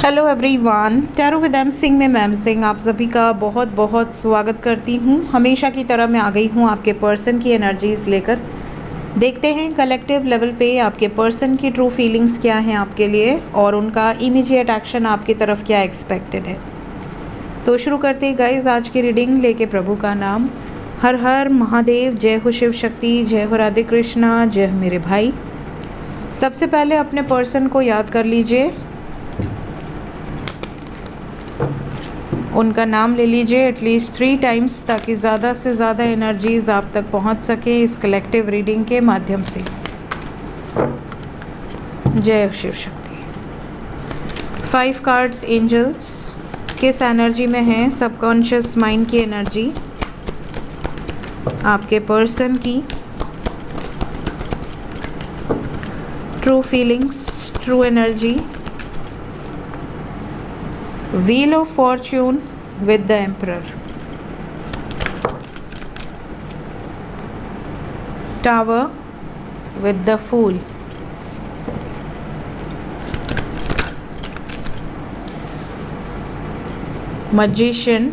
Hello everyone, tarot with M Singh में ma'am Singh आप सभी का बहुत बहुत स्वागत करती हूँ। हमेशा की तरह मैं आ गई हूँ आपके पर्सन की एनर्जीज़ लेकर। देखते हैं कलेक्टिव लेवल पे आपके पर्सन की ट्रू फीलिंग्स क्या हैं आपके लिए और उनका इमीडिएट एक्शन आपकी तरफ क्या एक्सपेक्टेड है। तो शुरू करते हैं गाइज आज की रीडिंग लेके प्रभु का नाम। हर हर महादेव, जय हो शिव शक्ति, जय हो राधे कृष्णा, जय हो मेरे भाई। सबसे पहले अपने पर्सन को याद कर लीजिए, उनका नाम ले लीजिए एटलीस्ट 3 टाइम्स ताकि ज़्यादा से ज़्यादा एनर्जीज़ आप तक पहुंच सके इस कलेक्टिव रीडिंग के माध्यम से। जय शिव शक्ति। 5 कार्ड्स एंजल्स किस एनर्जी में हैं? सबकॉन्शियस माइंड की एनर्जी, आपके पर्सन की true feelings, true energy. Wheel of Fortune with the Emperor, Tower with the Fool, Magician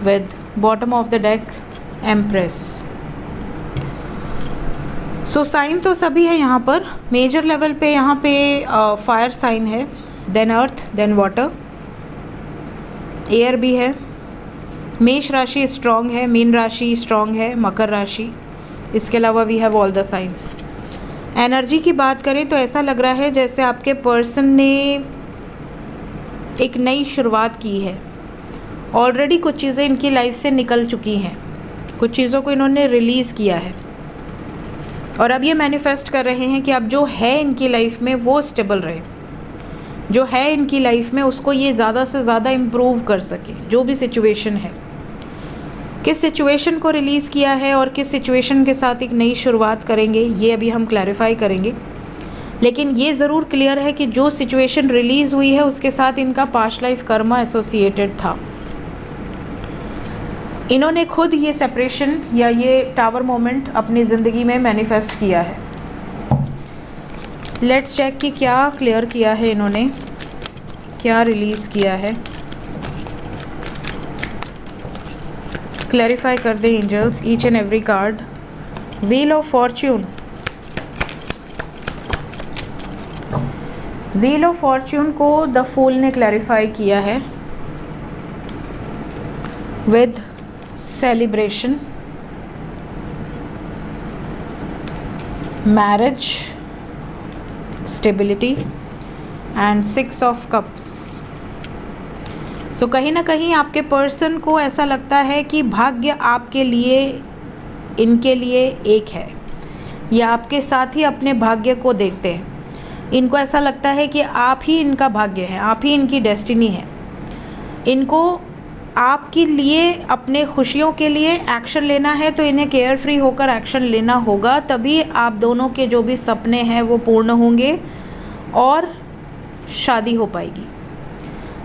with bottom of the deck Empress। So sine तो सभी है यहाँ पर। मेजर लेवल पे यहाँ पे फायर साइन है, देन अर्थ, देन वाटर, एयर भी है। मेष राशि स्ट्रॉन्ग है, मीन राशि स्ट्रॉन्ग है, मकर राशि। इसके अलावा we have all the science. Energy की बात करें तो ऐसा लग रहा है जैसे आपके पर्सन ने एक नई शुरुआत की है। ऑलरेडी कुछ चीज़ें इनकी लाइफ से निकल चुकी हैं, कुछ चीज़ों को इन्होंने रिलीज़ किया है और अब ये मैनिफेस्ट कर रहे हैं कि अब जो है इनकी लाइफ में वो स्टेबल रहे, जो है इनकी लाइफ में उसको ये ज़्यादा से ज़्यादा इम्प्रूव कर सके। जो भी सिचुएशन है, किस सिचुएशन को रिलीज़ किया है और किस सिचुएशन के साथ एक नई शुरुआत करेंगे ये अभी हम क्लैरिफाई करेंगे। लेकिन ये ज़रूर क्लियर है कि जो सिचुएशन रिलीज़ हुई है उसके साथ इनका पास्ट लाइफ कर्मा एसोसिएटेड था। इन्होंने खुद ये सेपरेशन या ये टावर मोमेंट अपनी ज़िंदगी में मैनिफेस्ट किया है। लेट्स चेक कि क्या क्लियर किया है इन्होंने, क्या रिलीज़ किया है। क्लैरिफाई कर दें angels each and every card. Wheel of fortune, wheel of fortune को द फूल ने क्लैरिफाई किया है with celebration, marriage, stability and 6 of cups. So कहीं ना कहीं आपके पर्सन को ऐसा लगता है कि भाग्य आपके लिए, इनके लिए एक है, या आपके साथ ही अपने भाग्य को देखते हैं। इनको ऐसा लगता है कि आप ही इनका भाग्य है, आप ही इनकी डेस्टिनी है। इनको आपके लिए, अपने खुशियों के लिए एक्शन लेना है तो इन्हें केयर फ्री होकर एक्शन लेना होगा, तभी आप दोनों के जो भी सपने हैं वो पूर्ण होंगे और शादी हो पाएगी।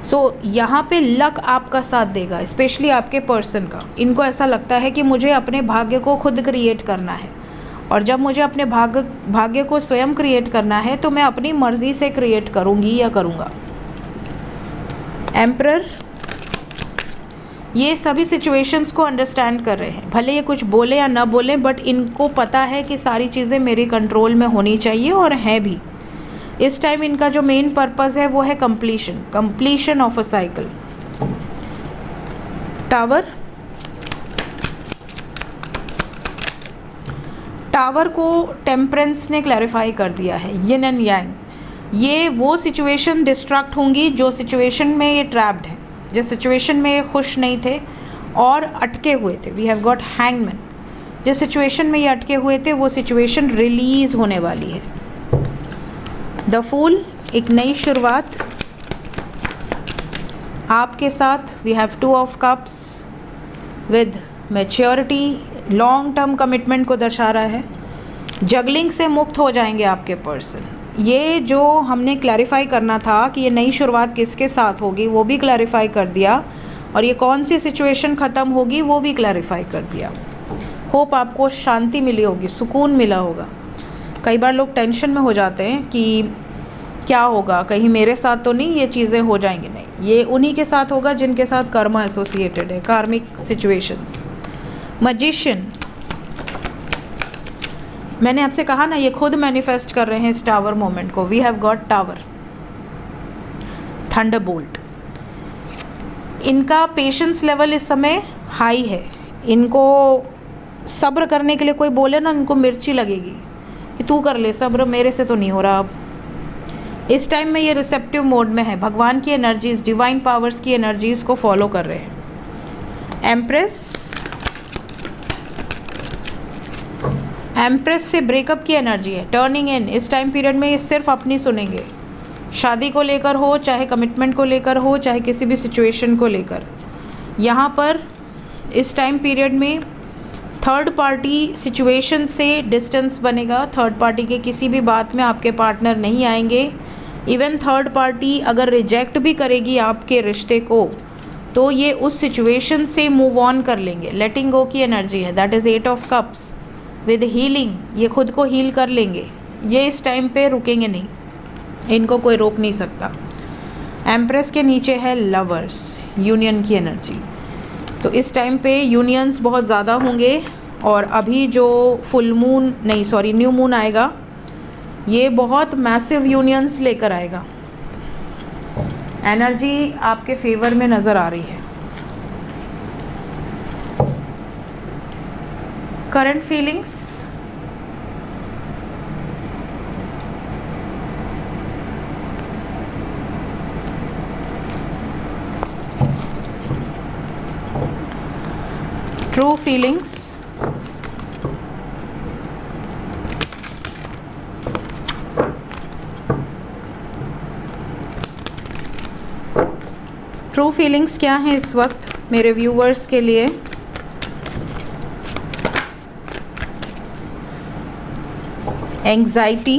सो यहाँ पे लक आपका साथ देगा, स्पेशली आपके पर्सन का। इनको ऐसा लगता है कि मुझे अपने भाग्य को खुद क्रिएट करना है और जब मुझे अपने भाग्य को स्वयं क्रिएट करना है तो मैं अपनी मर्ज़ी से क्रिएट करूँगी या करूँगा। एम्परर ये सभी सिचुएशंस को अंडरस्टैंड कर रहे हैं, भले ये कुछ बोले या ना बोले, बट इनको पता है कि सारी चीज़ें मेरे कंट्रोल में होनी चाहिए और हैं भी। इस टाइम इनका जो मेन पर्पस है वो है completion of a cycle. Tower, tower को टेम्परेंस ने क्लैरिफाई कर दिया है, यिन एंड यांग। ये वो सिचुएशन डिस्ट्रैक्ट होंगी जो सिचुएशन में ये ट्रैप्ड है, जिस सिचुएशन में ये खुश नहीं थे और अटके हुए थे। We have got hangman. जिस सिचुएशन में ये अटके हुए थे वो सिचुएशन रिलीज़ होने वाली है। द फूल, एक नई शुरुआत आपके साथ। We have 2 of cups with maturity, long term commitment को दर्शा रहा है। जगलिंग से मुक्त हो जाएंगे आपके पर्सन। ये जो हमने क्लैरिफाई करना था कि ये नई शुरुआत किसके साथ होगी वो भी क्लैरिफाई कर दिया और ये कौन सी सिचुएशन ख़त्म होगी वो भी क्लैरिफाई कर दिया। होप आपको शांति मिली होगी, सुकून मिला होगा। कई बार लोग टेंशन में हो जाते हैं कि क्या होगा, कहीं मेरे साथ तो नहीं ये चीज़ें हो जाएंगी, नहीं, ये उन्हीं के साथ होगा जिनके साथ कर्मा एसोसिएटेड है, कार्मिक सिचुएशंस। मैजिशियन, मैंने आपसे कहा ना ये खुद मैनिफेस्ट कर रहे हैं इस टावर मोमेंट को। We have got tower. Thunderbolt, इनका पेशेंस लेवल इस समय हाई है। इनको सब्र करने के लिए कोई बोले ना, इनको मिर्ची लगेगी कि तू कर ले सब्र, मेरे से तो नहीं हो रहा अब। इस टाइम में ये रिसेप्टिव मोड में है, भगवान की एनर्जीज, डिवाइन पावर्स की एनर्जीज को फॉलो कर रहे हैं। एम्प्रेस, एम्प्रेस से ब्रेकअप की एनर्जी है, टर्निंग इन। इस टाइम पीरियड में ये सिर्फ अपनी सुनेंगे, शादी को लेकर हो, चाहे कमिटमेंट को लेकर हो, चाहे किसी भी सिचुएशन को लेकर। यहाँ पर इस टाइम पीरियड में थर्ड पार्टी सिचुएशन से डिस्टेंस बनेगा। थर्ड पार्टी के किसी भी बात में आपके पार्टनर नहीं आएंगे। इवन थर्ड पार्टी अगर रिजेक्ट भी करेगी आपके रिश्ते को, तो ये उस सिचुएशन से मूव ऑन कर लेंगे। लेटिंग गो की एनर्जी है, that is 8 of cups with healing. ये खुद को हील कर लेंगे, ये इस टाइम पे रुकेंगे नहीं, इनको कोई रोक नहीं सकता। एम्प्रेस के नीचे है लवर्स, यूनियन की एनर्जी। तो इस टाइम पे यूनियंस बहुत ज़्यादा होंगे। और अभी जो फुल मून नहीं सॉरी न्यू मून आएगा, ये बहुत मैसिव यूनियंस लेकर आएगा। एनर्जी आपके फेवर में नज़र आ रही है। Current feelings, true feelings, true feelings क्या हैं इस वक्त मेरे व्यूवर्स के लिए? Anxiety,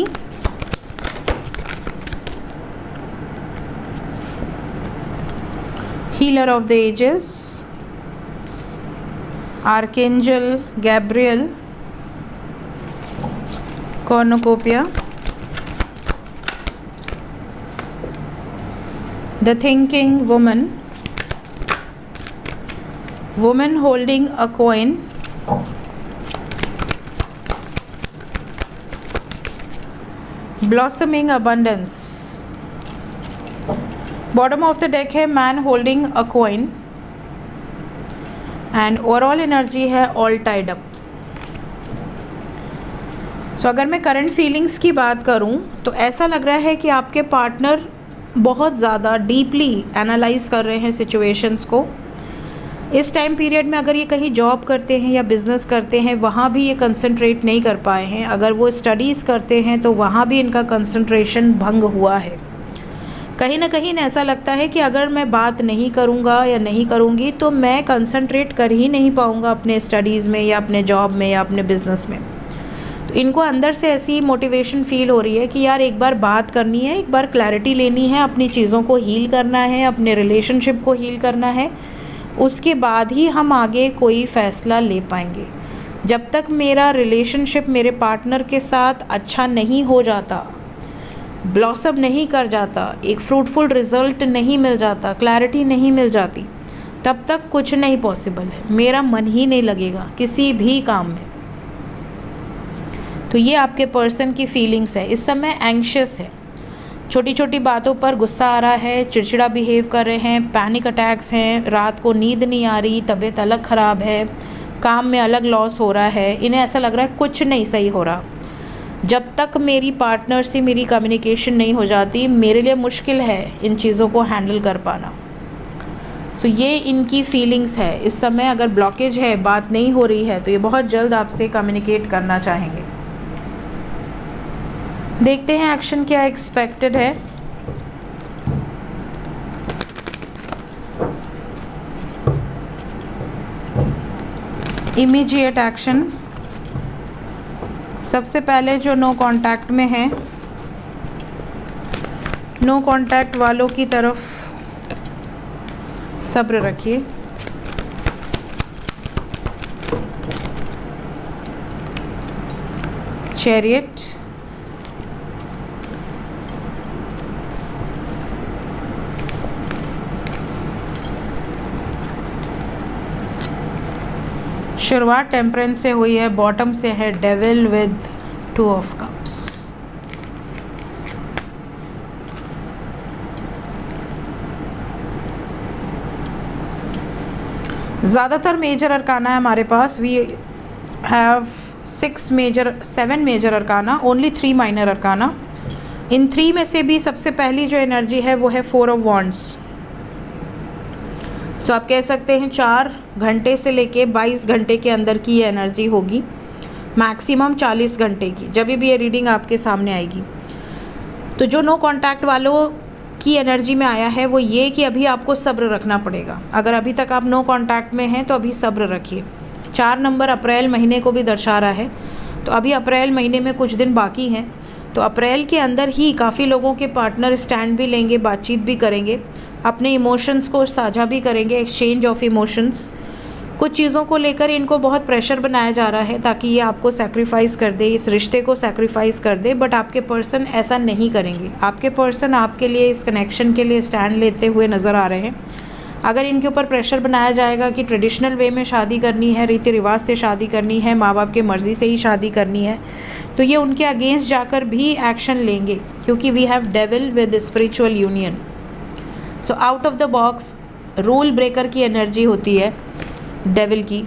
healer of the ages, archangel Gabriel, cornucopia, the thinking woman, woman holding a coin, blossoming abundance. Bottom of the deck है man holding a coin and overall energy है all tied up. So अगर मैं current feelings की बात करूं तो ऐसा लग रहा है कि आपके पार्टनर बहुत ज़्यादा डीपली एनालाइज कर रहे हैं सिचुएशंस को। इस टाइम पीरियड में अगर ये कहीं जॉब करते हैं या बिज़नेस करते हैं, वहाँ भी ये कंसंट्रेट नहीं कर पाए हैं। अगर वो स्टडीज़ करते हैं तो वहाँ भी इनका कंसंट्रेशन भंग हुआ है। कहीं ना कहीं ऐसा लगता है कि अगर मैं बात नहीं करूँगा या नहीं करूँगी तो मैं कंसंट्रेट कर ही नहीं पाऊँगा अपने स्टडीज़ में या अपने जॉब में या अपने बिज़नेस में। तो इनको अंदर से ऐसी मोटिवेशन फ़ील हो रही है कि यार एक बार बात करनी है, एक बार क्लैरिटी लेनी है, अपनी चीज़ों को हील करना है, अपने रिलेशनशिप को हील करना है, उसके बाद ही हम आगे कोई फ़ैसला ले पाएंगे। जब तक मेरा रिलेशनशिप मेरे पार्टनर के साथ अच्छा नहीं हो जाता, ब्लॉसम नहीं कर जाता, एक फ्रूटफुल रिज़ल्ट नहीं मिल जाता, क्लैरिटी नहीं मिल जाती, तब तक कुछ नहीं पॉसिबल है। मेरा मन ही नहीं लगेगा किसी भी काम में। तो ये आपके पर्सन की फीलिंग्स है। इस समय एंग्शियस है, छोटी छोटी बातों पर गुस्सा आ रहा है, चिड़चिड़ा बिहेव कर रहे हैं, पैनिक अटैक्स हैं, रात को नींद नहीं आ रही, तबीयत अलग ख़राब है, काम में अलग लॉस हो रहा है। इन्हें ऐसा लग रहा है कुछ नहीं सही हो रहा। जब तक मेरी पार्टनर से मेरी कम्युनिकेशन नहीं हो जाती, मेरे लिए मुश्किल है इन चीज़ों को हैंडल कर पाना। सो ये इनकी फीलिंग्स है। इस समय अगर ब्लॉकेज है, बात नहीं हो रही है, तो ये बहुत जल्द आपसे कम्युनिकेट करना चाहेंगे। देखते हैं एक्शन क्या एक्सपेक्टेड है। इमीडिएट एक्शन, सबसे पहले जो नो कांटेक्ट में है, नो कांटेक्ट वालों की तरफ सब्र रखिए। चैरियट, शुरुआत टेम्परेंस से हुई है, बॉटम से है डेविल विद 2 ऑफ कप्स। ज़्यादातर मेजर अरकाना है हमारे पास। We have 7 major arcana, only 3 minor arcana. इन 3 में से भी सबसे पहली जो एनर्जी है वो है 4 ऑफ वॉन्ड्स। सो आप कह सकते हैं 4 घंटे से लेके 22 घंटे के अंदर की ये एनर्जी होगी, मैक्सिमम 40 घंटे की, जब भी ये रीडिंग आपके सामने आएगी। तो जो नो कांटेक्ट वालों की एनर्जी में आया है वो ये कि अभी आपको सब्र रखना पड़ेगा। अगर अभी तक आप नो कांटेक्ट में हैं तो अभी सब्र रखिए। 4 नंबर अप्रैल महीने को भी दर्शा रहा है, तो अभी अप्रैल महीने में कुछ दिन बाकी हैं। तो अप्रैल के अंदर ही काफ़ी लोगों के पार्टनर स्टैंड भी लेंगे, बातचीत भी करेंगे, अपने इमोशंस को साझा भी करेंगे, एक्सचेंज ऑफ इमोशंस। कुछ चीज़ों को लेकर इनको बहुत प्रेशर बनाया जा रहा है ताकि ये आपको सैक्रिफाइस कर दे, इस रिश्ते को सैक्रिफाइस कर दे, बट आपके पर्सन ऐसा नहीं करेंगे। आपके पर्सन आपके लिए, इस कनेक्शन के लिए स्टैंड लेते हुए नज़र आ रहे हैं। अगर इनके ऊपर प्रेशर बनाया जाएगा कि ट्रेडिशनल वे में शादी करनी है, रीति रिवाज से शादी करनी है, माँ बाप की मर्ज़ी से ही शादी करनी है, तो ये उनके अगेंस्ट जाकर भी एक्शन लेंगे, क्योंकि we have devil with spiritual union. So out of the box rule breaker की एनर्जी होती है डेविल की,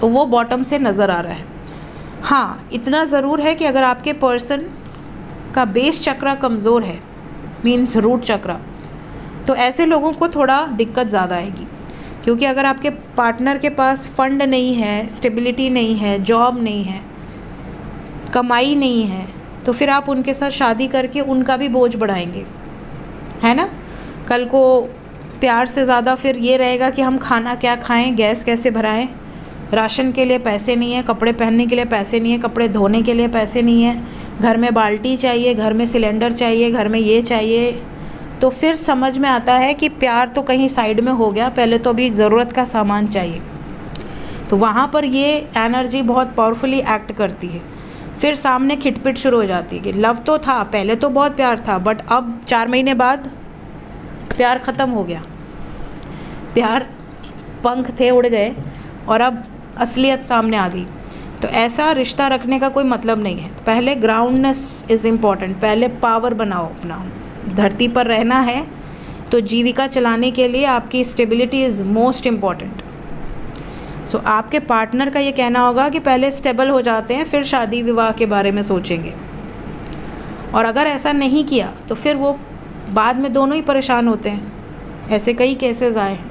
तो वो बॉटम से नज़र आ रहा है। हाँ, इतना ज़रूर है कि अगर आपके पर्सन का बेस चक्रा कमज़ोर है, मीन्स रूट चक्रा, तो ऐसे लोगों को थोड़ा दिक्कत ज़्यादा आएगी। क्योंकि अगर आपके पार्टनर के पास फंड नहीं है, स्टेबिलिटी नहीं है, जॉब नहीं है, कमाई नहीं है, तो फिर आप उनके साथ शादी करके उनका भी बोझ बढ़ाएंगे, है ना। कल को प्यार से ज़्यादा फिर ये रहेगा कि हम खाना क्या खाएं, गैस कैसे भराएं, राशन के लिए पैसे नहीं है, कपड़े पहनने के लिए पैसे नहीं है, कपड़े धोने के लिए पैसे नहीं है, घर में बाल्टी चाहिए, घर में सिलेंडर चाहिए, घर में ये चाहिए। तो फिर समझ में आता है कि प्यार तो कहीं साइड में हो गया, पहले तो अभी ज़रूरत का सामान चाहिए। तो वहाँ पर ये एनर्जी बहुत पावरफुली एक्ट करती है। फिर सामने खिटपिट शुरू हो जाती है कि लव तो था, पहले तो बहुत प्यार था, बट अब 4 महीने बाद प्यार ख़त्म हो गया, प्यार पंख थे उड़ गए और अब असलियत सामने आ गई। तो ऐसा रिश्ता रखने का कोई मतलब नहीं है। पहले ग्राउंडनेस इज़ इम्पॉर्टेंट, पहले पावर बनाओ अपना। धरती पर रहना है तो जीविका चलाने के लिए आपकी स्टेबिलिटी इज़ मोस्ट इम्पॉर्टेंट। सो आपके पार्टनर का ये कहना होगा कि पहले स्टेबल हो जाते हैं, फिर शादी विवाह के बारे में सोचेंगे। और अगर ऐसा नहीं किया तो फिर वो बाद में दोनों ही परेशान होते हैं। ऐसे कई केसेस आए हैं,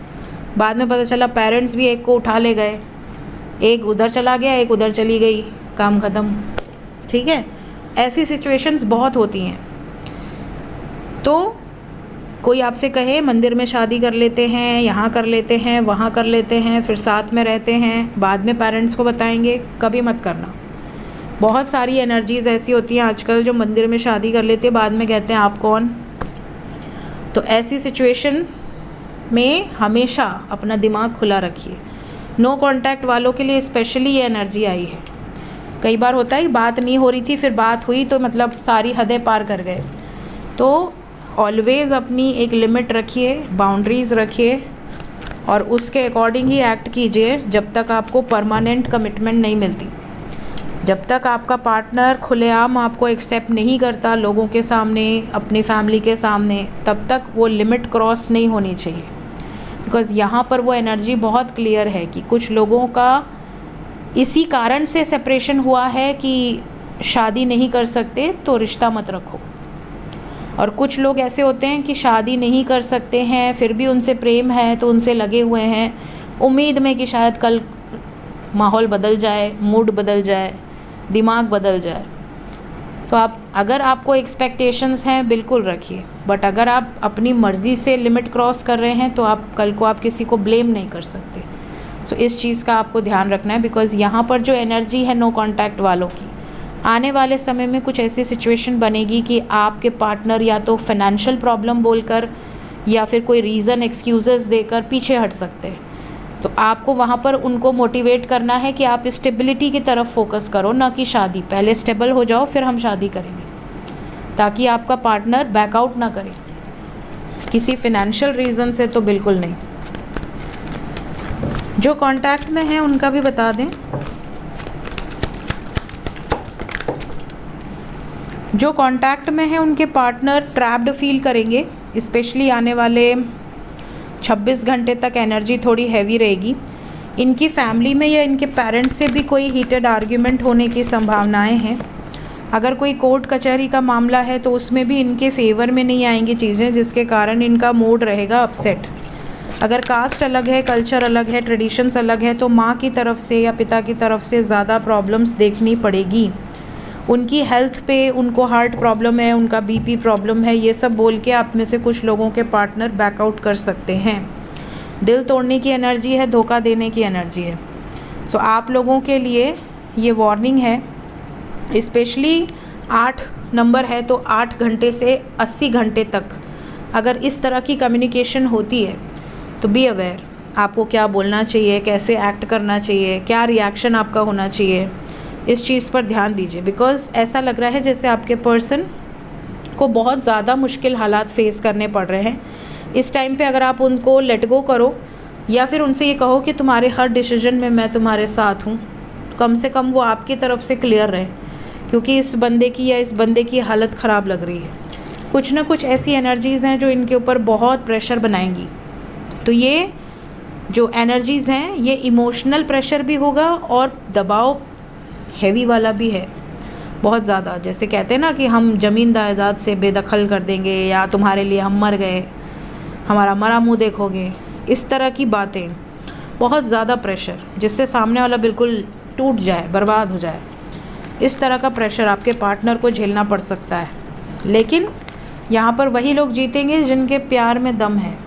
बाद में पता चला पेरेंट्स भी एक को उठा ले गए, एक उधर चला गया, एक उधर चली गई, काम ख़त्म। ठीक है, ऐसी सिचुएशंस बहुत होती हैं। तो कोई आपसे कहे मंदिर में शादी कर लेते हैं, यहाँ कर लेते हैं, वहाँ कर लेते हैं, फिर साथ में रहते हैं, बाद में पेरेंट्स को बताएंगे, कभी मत करना। बहुत सारी एनर्जीज़ ऐसी होती हैं आजकल जो मंदिर में शादी कर लेते हैं, बाद में कहते हैं आप कौन। तो ऐसी सिचुएशन में हमेशा अपना दिमाग खुला रखिए। नो कांटेक्ट वालों के लिए स्पेशली ये एनर्जी आई है। कई बार होता है बात नहीं हो रही थी, फिर बात हुई तो मतलब सारी हदें पार कर गए। तो ऑलवेज़ अपनी एक लिमिट रखिए, बाउंड्रीज़ रखिए और उसके अकॉर्डिंग ही एक्ट कीजिए जब तक आपको परमानेंट कमिटमेंट नहीं मिलती। जब तक आपका पार्टनर खुलेआम आपको एक्सेप्ट नहीं करता लोगों के सामने, अपनी फैमिली के सामने, तब तक वो लिमिट क्रॉस नहीं होनी चाहिए। बिकॉज़ यहाँ पर वो एनर्जी बहुत क्लियर है कि कुछ लोगों का इसी कारण से सेपरेशन हुआ है कि शादी नहीं कर सकते तो रिश्ता मत रखो। और कुछ लोग ऐसे होते हैं कि शादी नहीं कर सकते हैं, फिर भी उनसे प्रेम है तो उनसे लगे हुए हैं, उम्मीद में कि शायद कल माहौल बदल जाए, मूड बदल जाए, दिमाग बदल जाए। तो आप अगर आपको एक्सपेक्टेशंस हैं बिल्कुल रखिए, बट अगर आप अपनी मर्ज़ी से लिमिट क्रॉस कर रहे हैं तो आप कल को आप किसी को ब्लेम नहीं कर सकते। तो इस चीज़ का आपको ध्यान रखना है। बिकॉज़ यहाँ पर जो एनर्जी है नो कांटेक्ट वालों की, आने वाले समय में कुछ ऐसी सिचुएशन बनेगी कि आपके पार्टनर या तो फाइनेंशियल प्रॉब्लम बोलकर या फिर कोई रीज़न, एक्सक्यूज़ेस देकर पीछे हट सकते हैं। तो आपको वहाँ पर उनको मोटिवेट करना है कि आप स्टेबिलिटी की तरफ फोकस करो, ना कि शादी। पहले स्टेबल हो जाओ फिर हम शादी करेंगे, ताकि आपका पार्टनर बैकआउट ना करे किसी फिनेंशियल रीज़न से, तो बिल्कुल नहीं। जो कांटेक्ट में हैं उनका भी बता दें। जो कांटेक्ट में हैं उनके पार्टनर ट्रैप्ड फील करेंगे, स्पेशली आने वाले 26 घंटे तक एनर्जी थोड़ी हैवी रहेगी। इनकी फैमिली में या इनके पेरेंट्स से भी कोई हीटेड आर्ग्यूमेंट होने की संभावनाएं हैं। अगर कोई कोर्ट कचहरी का मामला है तो उसमें भी इनके फेवर में नहीं आएंगी चीज़ें, जिसके कारण इनका मूड रहेगा अपसेट। अगर कास्ट अलग है, कल्चर अलग है, ट्रेडिशंस अलग है, तो माँ की तरफ से या पिता की तरफ से ज़्यादा प्रॉब्लम्स देखनी पड़ेगी। उनकी हेल्थ पे, उनको हार्ट प्रॉब्लम है, उनका बीपी प्रॉब्लम है, ये सब बोल के आप में से कुछ लोगों के पार्टनर बैकआउट कर सकते हैं। दिल तोड़ने की एनर्जी है, धोखा देने की एनर्जी है। सो आप लोगों के लिए ये वार्निंग है। स्पेशली 8 नंबर है तो 8 घंटे से 80 घंटे तक अगर इस तरह की कम्युनिकेशन होती है तो बी अवेयर। आपको क्या बोलना चाहिए, कैसे एक्ट करना चाहिए, क्या रिएक्शन आपका होना चाहिए, इस चीज़ पर ध्यान दीजिए। बिकॉज़ ऐसा लग रहा है जैसे आपके पर्सन को बहुत ज़्यादा मुश्किल हालात फेस करने पड़ रहे हैं। इस टाइम पे अगर आप उनको लेट गो करो या फिर उनसे ये कहो कि तुम्हारे हर डिसीजन में मैं तुम्हारे साथ हूँ, कम से कम वो आपकी तरफ से क्लियर रहे, क्योंकि इस बंदे की या इस बंदे की हालत ख़राब लग रही है। कुछ ना कुछ ऐसी एनर्जीज़ हैं जो इनके ऊपर बहुत प्रेशर बनाएंगी। तो ये जो एनर्जीज़ हैं ये इमोशनल प्रेशर भी होगा और दबाव हैवी वाला भी है बहुत ज़्यादा। जैसे कहते हैं ना कि हम ज़मीन जायदाद से बेदखल कर देंगे, या तुम्हारे लिए हम मर गए, हमारा मरा मुँह देखोगे, इस तरह की बातें। बहुत ज़्यादा प्रेशर जिससे सामने वाला बिल्कुल टूट जाए, बर्बाद हो जाए। इस तरह का प्रेशर आपके पार्टनर को झेलना पड़ सकता है। लेकिन यहाँ पर वही लोग जीतेंगे जिनके प्यार में दम है,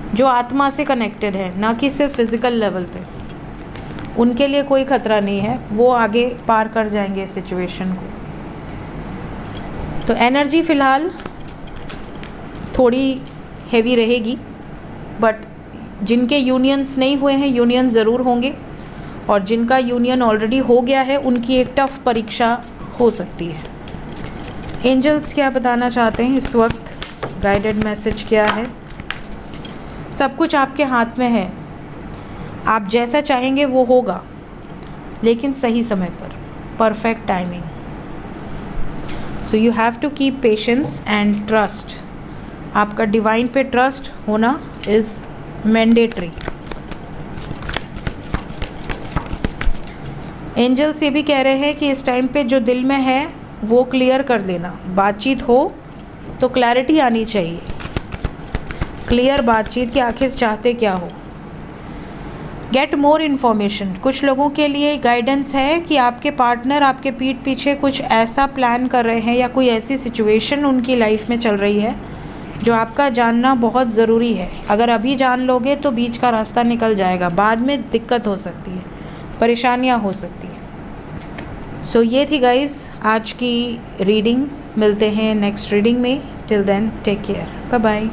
जो आत्मा से कनेक्टेड है, ना कि सिर्फ फिज़िकल लेवल पे। उनके लिए कोई ख़तरा नहीं है, वो आगे पार कर जाएंगे इस सिचुएशन को। तो एनर्जी फ़िलहाल थोड़ी हैवी रहेगी, बट जिनके यूनियंस नहीं हुए हैं, यूनियन ज़रूर होंगे, और जिनका यूनियन ऑलरेडी हो गया है उनकी एक टफ परीक्षा हो सकती है। एंजल्स क्या बताना चाहते हैं इस वक्त, गाइडेड मैसेज क्या है? सब कुछ आपके हाथ में है, आप जैसा चाहेंगे वो होगा, लेकिन सही समय पर, perfect timing. So you have to keep patience and trust. आपका डिवाइन पे ट्रस्ट होना इज़ मैंडेटरी। एंजल्स ये भी कह रहे हैं कि इस टाइम पे जो दिल में है वो क्लियर कर देना। बातचीत हो तो क्लैरिटी आनी चाहिए, क्लियर बातचीत कि आखिर चाहते क्या हो। Get more information. कुछ लोगों के लिए गाइडेंस है कि आपके पार्टनर आपके पीठ पीछे कुछ ऐसा प्लान कर रहे हैं या कोई ऐसी सिचुएशन उनकी लाइफ में चल रही है जो आपका जानना बहुत ज़रूरी है। अगर अभी जान लोगे तो बीच का रास्ता निकल जाएगा, बाद में दिक्कत हो सकती है, परेशानियां हो सकती हैं। सो ये थी गाइस आज की रीडिंग। मिलते हैं नेक्स्ट रीडिंग में। Till then take care, bye bye.